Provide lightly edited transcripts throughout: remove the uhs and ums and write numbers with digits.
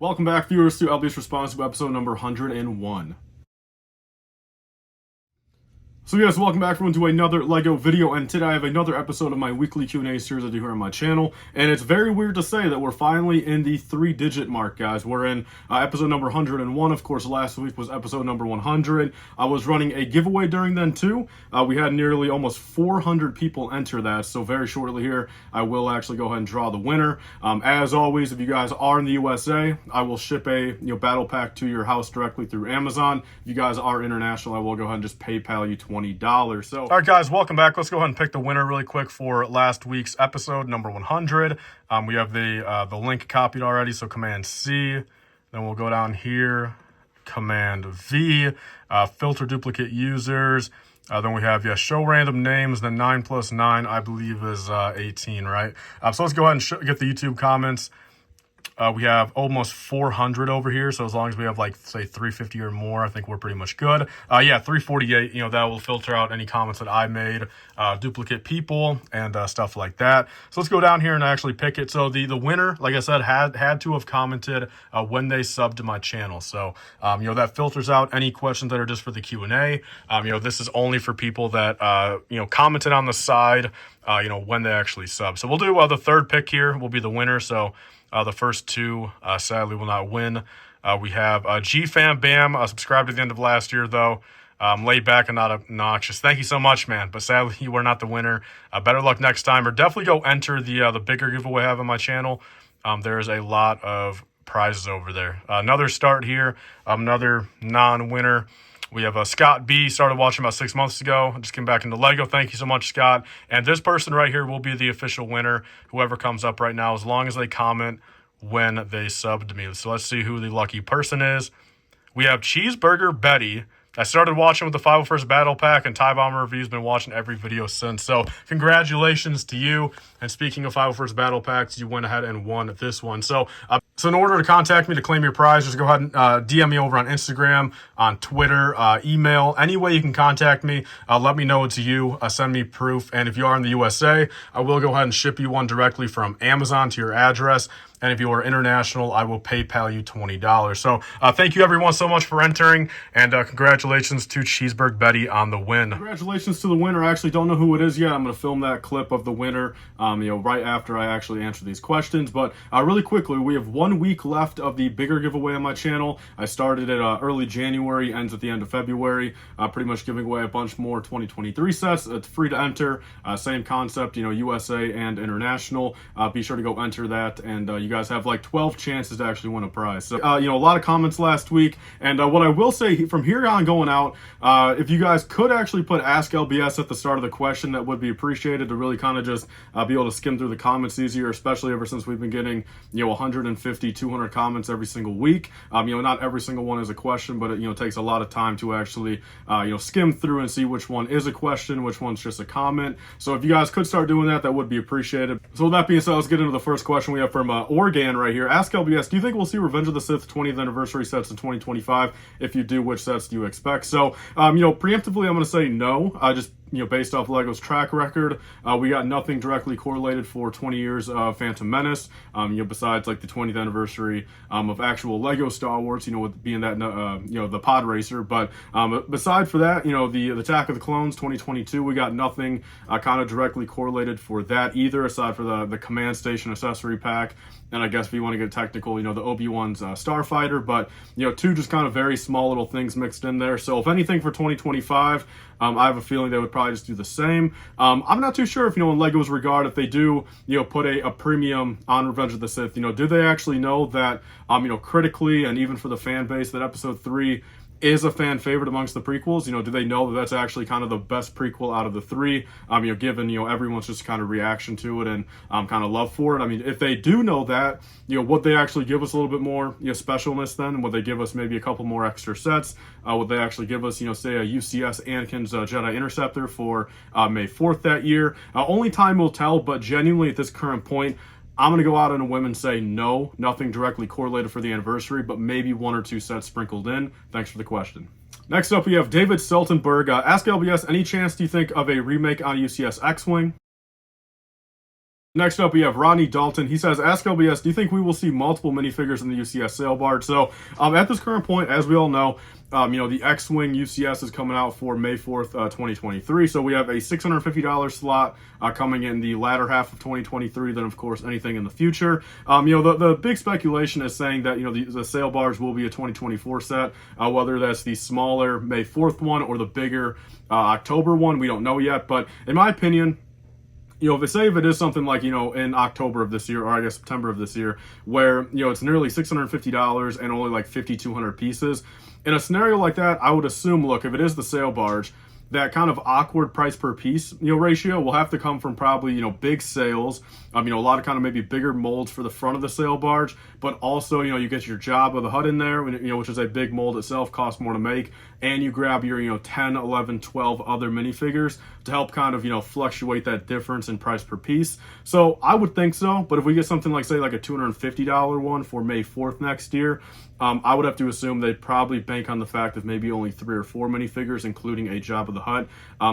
Welcome back, viewers, to LBS Responds To episode number 101. So yes, welcome back everyone to another LEGO video, and today I have another episode of my weekly Q&A series I do here on my channel, and it's very weird to say that we're finally in the 3-digit mark, guys. We're in episode number 101. Of course, last week was episode number 100. I was running a giveaway during then too. We had nearly almost 400 people enter that, so very shortly here, I will actually go ahead and draw the winner. As always, if you guys are in the USA, I will ship a battle pack to your house directly through Amazon. If you guys are international, I will go ahead and just PayPal you $20. So, all right, guys, welcome back. Let's go ahead and pick the winner really quick for last week's episode, number 100. We have the link copied already, so Command C. Then we'll go down here, Command V, filter duplicate users. Then we have, show random names. Then 9 plus 9, I believe, is 18, right? So let's go ahead and get the YouTube comments. We have almost 400 over here, so as long as we have, like, say, 350 or more, I think we're pretty much good. 348, that will filter out any comments that I made, duplicate people, and stuff like that. So let's go down here and actually pick it. So the winner, like I said, had to have commented when they subbed to my channel. So, that filters out any questions that are just for the Q&A. This is only for people that, commented on the side, when they actually sub. So we'll do the third pick here will be the winner. So the first two, sadly, will not win. We have GFam Bam, subscribed at the end of last year, though. Laid back and not obnoxious. Thank you so much, man. But sadly, you are not the winner. Better luck next time. Or definitely go enter the bigger giveaway I have on my channel. There's a lot of prizes over there. Another start here. Another non-winner. We have Scott B, started watching about 6 months ago. Just came back into LEGO. Thank you so much, Scott. And this person right here will be the official winner, whoever comes up right now, as long as they comment when they sub to me. So let's see who the lucky person is. We have Cheeseburger Betty. I started watching with the 501st Battle Pack, and TIE Bomber Review's been watching every video since. So congratulations to you. And speaking of 501st Battle Packs, you went ahead and won this one. So in order to contact me to claim your prize, just go ahead and DM me over on Instagram, on Twitter, email, any way you can contact me. Let me know it's you. Send me proof. And if you are in the USA, I will go ahead and ship you one directly from Amazon to your address. And if you are international, I will PayPal you $20. So thank you, everyone, so much for entering. And congratulations to Cheeseburger Betty on the win. Congratulations to the winner. I actually don't know who it is yet. I'm going to film that clip of the winner, right after I actually answer these questions. But really quickly, we have 1 week left of the bigger giveaway on my channel. I started it early January, ends at the end of February. Pretty much giving away a bunch more 2023 sets. It's free to enter. Same concept, USA and international. Be sure to go enter that, and you guys have like 12 chances to actually win a prize. So, a lot of comments last week, and what I will say from here on going out, if you guys could actually put Ask LBS at the start of the question, that would be appreciated, to really kind of just be able to skim through the comments easier, especially ever since we've been getting, 150, 200 comments every single week. Not every single one is a question, but it takes a lot of time to actually, skim through and see which one is a question, which one's just a comment. So if you guys could start doing that, that would be appreciated. So with that being said, let's get into the first question we have from Organ right here. Ask LBS, do you think we'll see Revenge of the Sith 20th Anniversary Sets in 2025? If you do, which sets do you expect? So, preemptively, I'm going to say no. Just based off LEGO's track record, we got nothing directly correlated for 20 years of Phantom Menace, besides like the 20th anniversary of actual LEGO Star Wars, with being that, the pod racer. But beside for that, the Attack of the Clones 2022, we got nothing kind of directly correlated for that either, aside for the Command Station accessory pack. And I guess if you want to get technical, the Obi-Wan's Starfighter, but, two just kind of very small little things mixed in there. So if anything for 2025, I have a feeling they would probably just do the same. I'm not too sure if, in LEGO's regard, if they do, put a premium on Revenge of the Sith, do they actually know that, critically and even for the fan base, that episode 3 is a fan favorite amongst the prequels? Do they know that that's actually kind of the best prequel out of the 3? Given, everyone's just kind of reaction to it and kind of love for it. If they do know that, would they actually give us a little bit more, specialness then? Would they give us maybe a couple more extra sets? Would they actually give us, say a UCS Anakin's Jedi Interceptor for May 4th that year? Only time will tell, but genuinely at this current point, I'm going to go out on a whim and say no, nothing directly correlated for the anniversary, but maybe 1 or 2 sets sprinkled in. Thanks for the question. Next up, we have David Seltenberg. Ask LBS, any chance do you think of a remake on UCS X-Wing? Next up, we have Ronnie Dalton. He says, ask LBS, do you think we will see multiple minifigures in the UCS sale barge? So at this current point, as we all know, the X-Wing UCS is coming out for May 4th, 2023. So we have a $650 slot coming in the latter half of 2023. Then, of course, anything in the future. The big speculation is saying that, the sale barge will be a 2024 set, whether that's the smaller May 4th one or the bigger October one. We don't know yet. But in my opinion, if it is something like, in October of this year, or I guess September of this year, where, it's nearly $650 and only like 5,200 pieces, in a scenario like that, I would assume, look, if it is the sale barge, that kind of awkward price per piece, ratio will have to come from probably, big sales, a lot of kind of maybe bigger molds for the front of the sale barge, but also, you get your Jabba the Hutt in there, which is a big mold itself, costs more to make, and you grab your, 10, 11, 12 other minifigures to help kind of, fluctuate that difference in price per piece. So I would think so, but if we get something like, say, like a $250 one for May 4th next year, I would have to assume they'd probably bank on the fact of maybe only 3 or 4 minifigures, including a Jabba the Hutt.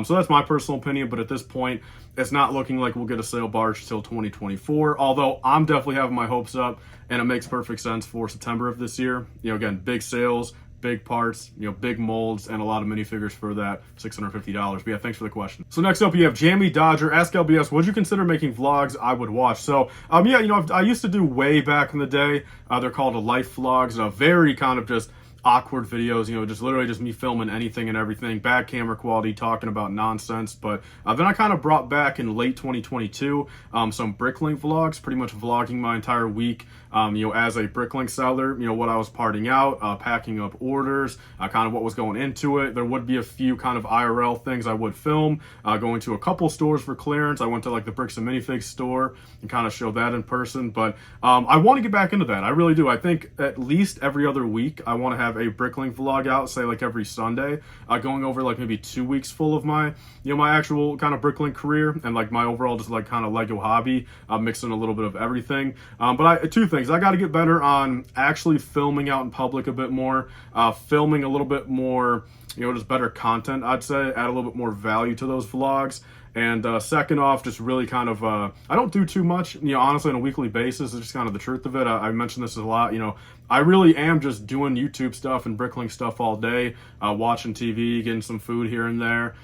So that's my personal opinion, but at this point, it's not looking like we'll get a sale barge till 2024, although I'm definitely having my hopes up, and it makes perfect sense for September of this year. Again, big sales, big parts, big molds, and a lot of minifigures for that $650. But yeah, thanks for the question. So next up, you have Jamie Dodger. Ask LBS, would you consider making vlogs I would watch? So, I used to do way back in the day. They're called life vlogs, very kind of just awkward videos, just literally just me filming anything and everything, bad camera quality, talking about nonsense. But then I kind of brought back in late 2022 some Bricklink vlogs, pretty much vlogging my entire week, as a Bricklink seller, what I was parting out, packing up orders, kind of what was going into it. There would be a few kind of IRL things I would film, going to a couple stores for clearance. I went to like the Bricks and Minifigs store and kind of show that in person. But I want to get back into that. I really do. I think at least every other week I want to have a Bricklink vlog out, say like every Sunday, going over like maybe 2 weeks full of my, my actual kind of Bricklink career and like my overall just like kind of Lego hobby, mixing a little bit of everything. But two things. I got to get better on actually filming out in public a bit more, filming a little bit more, just better content, I'd say, add a little bit more value to those vlogs. And second off, just really kind of, I don't do too much, honestly, on a weekly basis. It's just kind of the truth of it. I mentioned this a lot, I really am just doing YouTube stuff and Bricklink stuff all day, watching TV, getting some food here and there,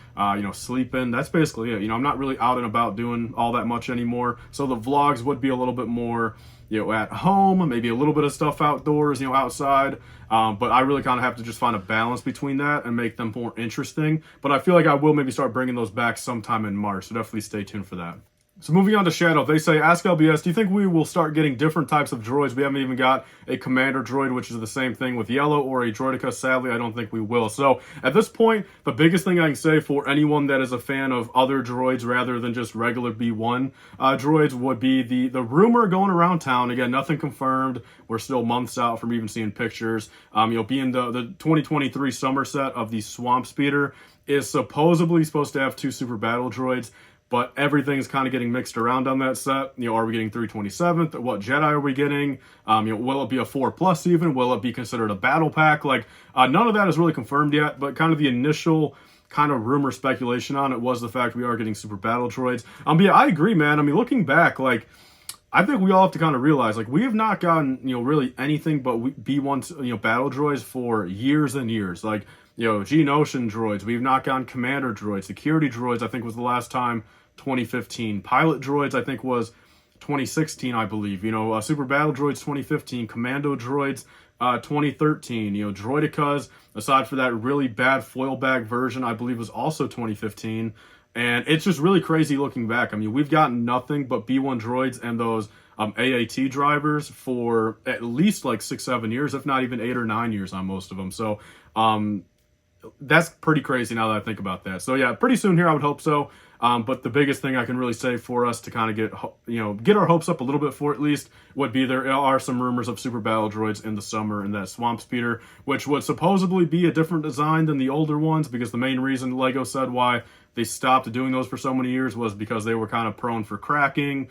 sleeping. That's basically it. I'm not really out and about doing all that much anymore. So the vlogs would be a little bit more, at home, maybe a little bit of stuff outdoors, outside. But I really kind of have to just find a balance between that and make them more interesting. But I feel like I will maybe start bringing those back sometime in March. So definitely stay tuned for that. So moving on to Shadow, they say, ask LBS, do you think we will start getting different types of droids? We haven't even got a commander droid, which is the same thing with yellow, or a droidica. Sadly, I don't think we will. So at this point, the biggest thing I can say for anyone that is a fan of other droids rather than just regular B1 droids would be the rumor going around town. Again, nothing confirmed. We're still months out from even seeing pictures. Being the 2023 summer set of the Swamp Speeder is supposedly supposed to have 2 super battle droids. But everything's kind of getting mixed around on that set. Are we getting 327th? What Jedi are we getting? Will it be a 4+ even? Will it be considered a battle pack? Like, none of that is really confirmed yet, but kind of the initial kind of rumor speculation on it was the fact we are getting super battle droids. But yeah, I agree, man. looking back, like, I think we all have to kind of realize, like, we have not gotten, really anything but B1, battle droids for years and years. Like, Geonosian droids. We've not gotten commander droids. Security droids, I think, was the last time 2015. Pilot droids, I think, was 2016, I believe. Super battle droids 2015. Commando droids 2013. Droidicas, aside for that really bad foil bag version, I believe was also 2015. And it's just really crazy looking back. We've gotten nothing but B1 droids and those AAT drivers for at least like 6-7 years, if not even 8 or 9 years on most of them. So that's pretty crazy now that I think about that. So yeah, pretty soon here, I would hope so. But the biggest thing I can really say for us to kind of get our hopes up a little bit for at least would be there are some rumors of super battle droids in the summer in that Swamp Speeder, which would supposedly be a different design than the older ones, because the main reason LEGO said why they stopped doing those for so many years was because they were kind of prone for cracking,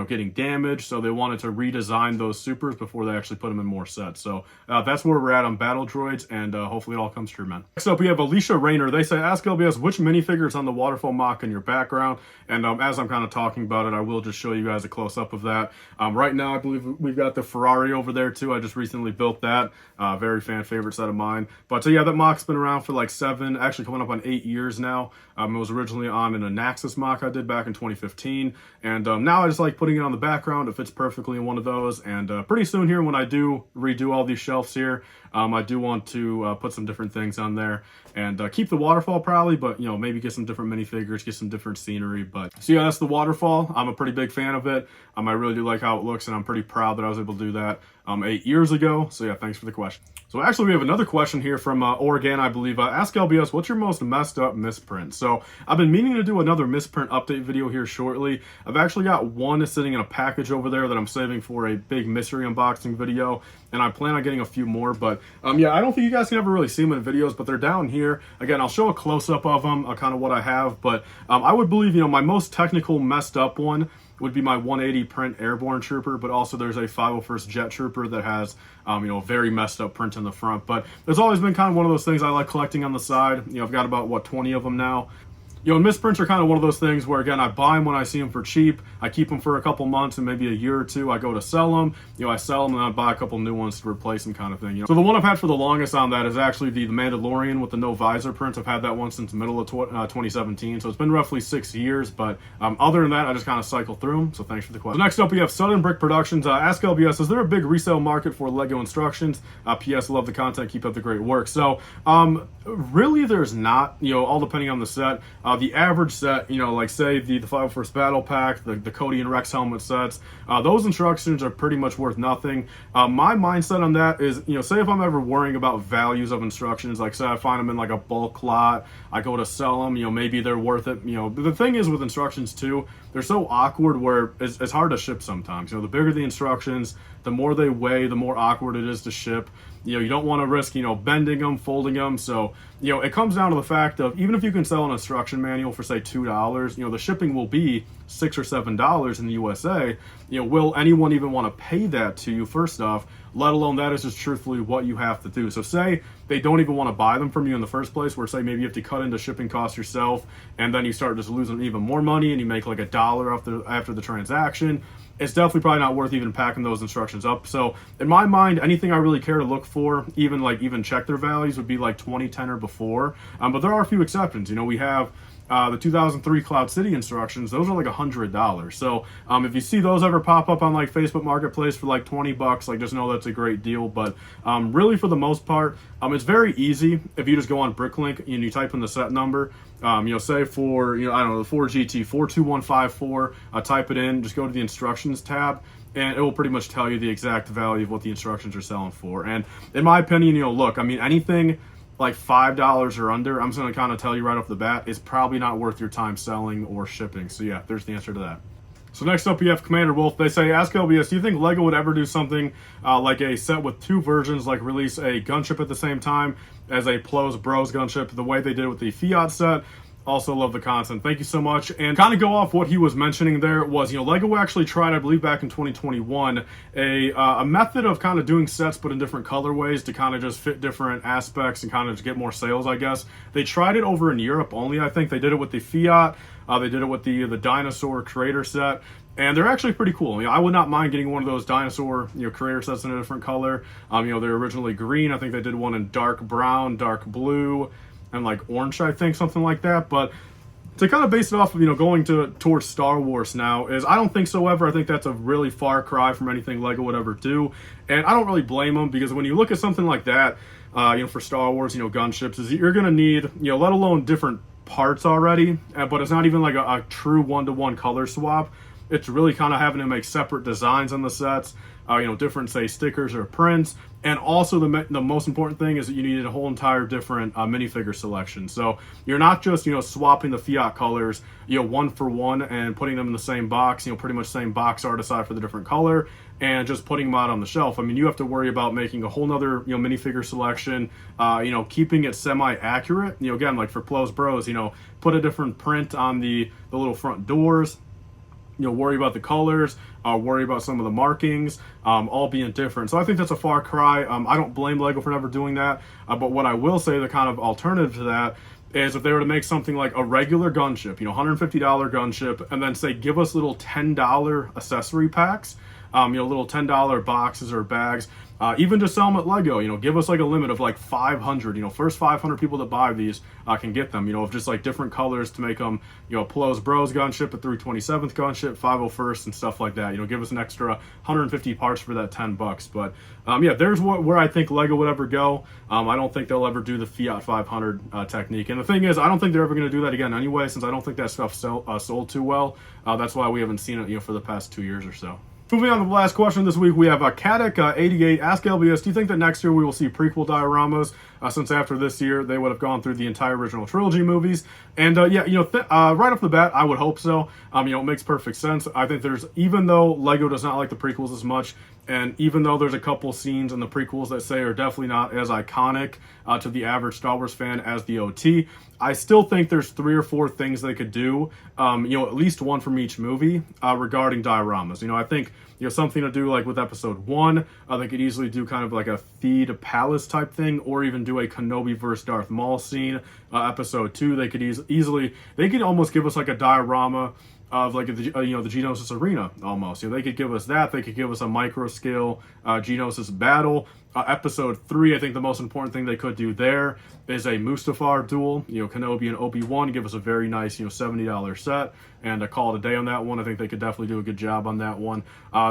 getting damaged. So they wanted to redesign those supers before they actually put them in more sets. So that's where we're at on Battle Droids, and hopefully it all comes true, man. Next up, we have Alicia Rayner. They say, ask LBS which minifigures on the Waterfall MOC in your background. And as I'm kind of talking about it, I will just show you guys a close-up of that. Right now, I believe we've got the Ferrari over there too. I just recently built that. Very fan favorite set of mine. But yeah, that MOC's been around for like 7, actually coming up on 8 years now. It was originally on an Anaxis MOC I did back in 2015. And now I just like putting it on the background. It fits perfectly in one of those. And pretty soon here, when I do redo all these shelves here, I do want to put some different things on there and keep the waterfall probably, but maybe get some different minifigures, get some different scenery. But so yeah, that's the waterfall. I'm a pretty big fan of it. I really do like how it looks, and I'm pretty proud that I was able to do that 8 years ago. So yeah, thanks for the question. So actually, we have another question here from Oregon, I believe. Ask LBS, what's your most messed up misprint? So I've been meaning to do another misprint update video here shortly. I've actually got one sitting in a package over there that I'm saving for a big mystery unboxing video, and I plan on getting a few more. But yeah, I don't think you guys can ever really see them in videos, but they're down here. Again, I'll show a close-up of them, kind of what I have. But I would believe, my most technical messed up one would be my 180 print airborne trooper, but also there's a 501st jet trooper that has a very messed up print in the front. But it's always been kind of one of those things I like collecting on the side. I've got about 20 of them now. Misprints are kind of one of those things where, again, I buy them when I see them for cheap. I keep them for a couple months and maybe a year or two. I go to sell them. I sell them and I buy a couple new ones to replace them, kind of thing. So the one I've had for the longest on that is actually the Mandalorian with the no visor print. I've had that one since the middle of 2017. So it's been roughly 6 years. But other than that, I just kind of cycle through them. So thanks for the question. So next up, we have Southern Brick Productions. Ask LBS, is there a big resale market for Lego instructions? PS, love the content. Keep up the great work. So really, there's not, all depending on the set. The average set, like say the 501st Battle Pack, the Cody and Rex helmet sets, those instructions are pretty much worth nothing. My mindset on that is, say if I'm ever worrying about values of instructions, like say I find them in like a bulk lot, I go to sell them, maybe they're worth it. But the thing is with instructions too, they're so awkward where it's hard to ship sometimes. The bigger the instructions, the more they weigh, the more awkward it is to ship. You don't want to risk, bending them, folding them. So, it comes down to the fact of, even if you can sell an instruction manual for say $2, the shipping will be $6 or $7 in the USA. Will anyone even want to pay that to you, first off, let alone that is just truthfully what you have to do. So say they don't even want to buy them from you in the first place, where say maybe you have to cut into shipping costs yourself, and then you start just losing even more money and you make like $1 after the transaction. It's definitely probably not worth even packing those instructions up. So in my mind, anything I really care to look for, even check their values, would be like 20, 10 or before. But there are a few exceptions. We have the 2003 Cloud City instructions. Those are like $100. So if you see those ever pop up on like Facebook Marketplace for like $20, like just know that's a great deal. But really, for the most part, it's very easy if you just go on Bricklink and you type in the set number. Say for, I don't know, the 4GT 42154, type it in, just go to the instructions tab, and it will pretty much tell you the exact value of what the instructions are selling for. And in my opinion, look, anything like $5 or under, I'm just going to kind of tell you right off the bat, is probably not worth your time selling or shipping. So yeah, there's the answer to that. So next up, we have Commander Wolf. They say, ask LBS, do you think LEGO would ever do something like a set with 2 versions, like release a gunship at the same time as a Plos Bros gunship, the way they did with the Fiat set? Also love the content. Thank you so much. And kind of go off what he was mentioning there was, LEGO actually tried, I believe back in 2021, a method of kind of doing sets but in different colorways to kind of just fit different aspects and kind of just get more sales, I guess. They tried it over in Europe only, I think. They did it with the Fiat. They did it with the Dinosaur Creator set. And they're actually pretty cool. I would not mind getting one of those dinosaur, creator sets in a different color. They're originally green. I think they did one in dark brown, dark blue, and like orange, I think, something like that. But to kind of base it off of, going towards Star Wars now, is I don't think so ever. I think that's a really far cry from anything LEGO would ever do. And I don't really blame them, because when you look at something like that, for Star Wars, gunships, is you're going to need, let alone different parts already, but it's not even like a true one-to-one color swap. it's really kind of having to make separate designs on the sets, you know, different, say, stickers or prints. And also the most important thing is that you needed a whole entire different minifigure selection. So you're not just, you know, swapping the Fiat colors, you know, one for one and putting them in the same box, you know, pretty much same box art aside for the different color, and just putting them out on the shelf. I mean, you have to worry about making a whole nother, you know, minifigure selection, you know, keeping it semi-accurate. You know, again, like for Plo's Bros, you know, put a different print on the little front doors, you know, worry about the colors, worry about some of the markings, all being different. So I think that's a far cry. I don't blame LEGO for never doing that, but what I will say, the kind of alternative to that is if they were to make something like a regular gunship, you know, $150 gunship, and then say give us little $10 accessory packs, you know, little $10 boxes or bags, even just sell them at LEGO, you know, give us like a limit of like 500, you know, first 500 people that buy these can get them, you know, of just like different colors to make them, you know, Plo's Bros gunship, a 327th gunship, 501st and stuff like that, you know, give us an extra 150 parts for that $10. But yeah, there's where I think LEGO would ever go. I don't think they'll ever do the Fiat 500 technique. And the thing is, I don't think they're ever going to do that again anyway, since I don't think that stuff sold too well. That's why we haven't seen it, you know, for the past 2 years or so. Moving on to the last question this week, we have Caddick88. Ask LBS, do you think that next year we will see prequel dioramas? Since after this year, they would have gone through the entire original trilogy movies. And yeah, you know, right off the bat, I would hope so. You know, it makes perfect sense. I think even though LEGO does not like the prequels as much, and even though there's a couple scenes in the prequels that say are definitely not as iconic to the average Star Wars fan as the OT, I still think there's 3 or 4 things they could do, you know, at least one from each movie regarding dioramas. You know, I think, you know, something to do like with episode 1, they could easily do kind of like a Theed Palace type thing, or even do a Kenobi versus Darth Maul scene. Episode 2, they could easily, they could almost give us like a diorama of like you know, the Geonosis arena almost. You know, they could give us that. They could give us a micro scale Geonosis battle. Episode 3, I think the most important thing they could do there is a Mustafar duel. You know, Kenobi and Obi-Wan, give us a very nice, you know, $70 set, and call it a day on that one. I think they could definitely do a good job on that one.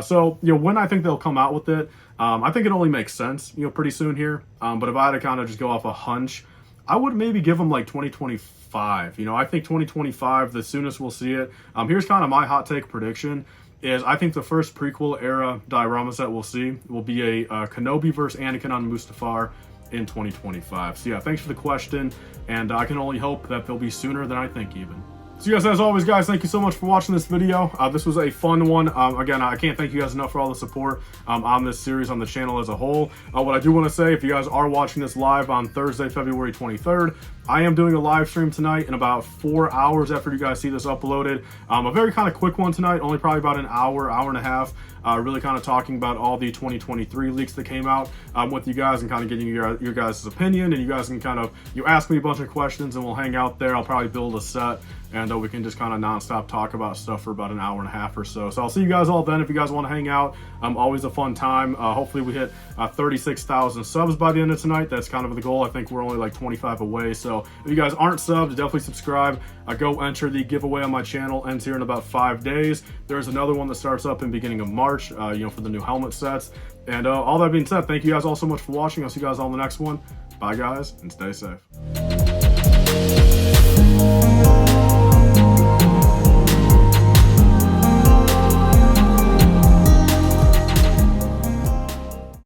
So, you know, when I think they'll come out with it, I think it only makes sense, you know, pretty soon here. But if I had to kind of just go off a hunch, I would maybe give them like 2025. You know, I think 2025, the soonest we'll see it. Here's kind of my hot take prediction. Is I think the first prequel era diorama set we'll see will be a Kenobi versus Anakin on Mustafar in 2025. So yeah, thanks for the question, and I can only hope that they'll be sooner than I think even. So yes, as always, guys, thank you so much for watching this video. This was a fun one. Again, I can't thank you guys enough for all the support on this series, on the channel as a whole. What I do want to say, if you guys are watching this live on Thursday, February 23rd, I am doing a live stream tonight in about 4 hours after you guys see this uploaded. A very kind of quick one tonight, only probably about an hour and a half. Really kind of talking about all the 2023 leaks that came out with you guys, and kind of getting your guys' opinion, and you guys can kind of, you ask me a bunch of questions and we'll hang out there. I'll probably build a set, and we can just kind of non-stop talk about stuff for about an hour and a half or so. So I'll see you guys all then if you guys want to hang out. Always a fun time. Hopefully we hit 36,000 subs by the end of tonight. That's kind of the goal. I think we're only like 25 away. So if you guys aren't subbed, definitely subscribe. Go enter the giveaway on my channel. Ends here in about 5 days. There's another one that starts up in the beginning of March, you know, for the new helmet sets. And all that being said, thank you guys all so much for watching. I'll see you guys all in the next one. Bye, guys, and stay safe.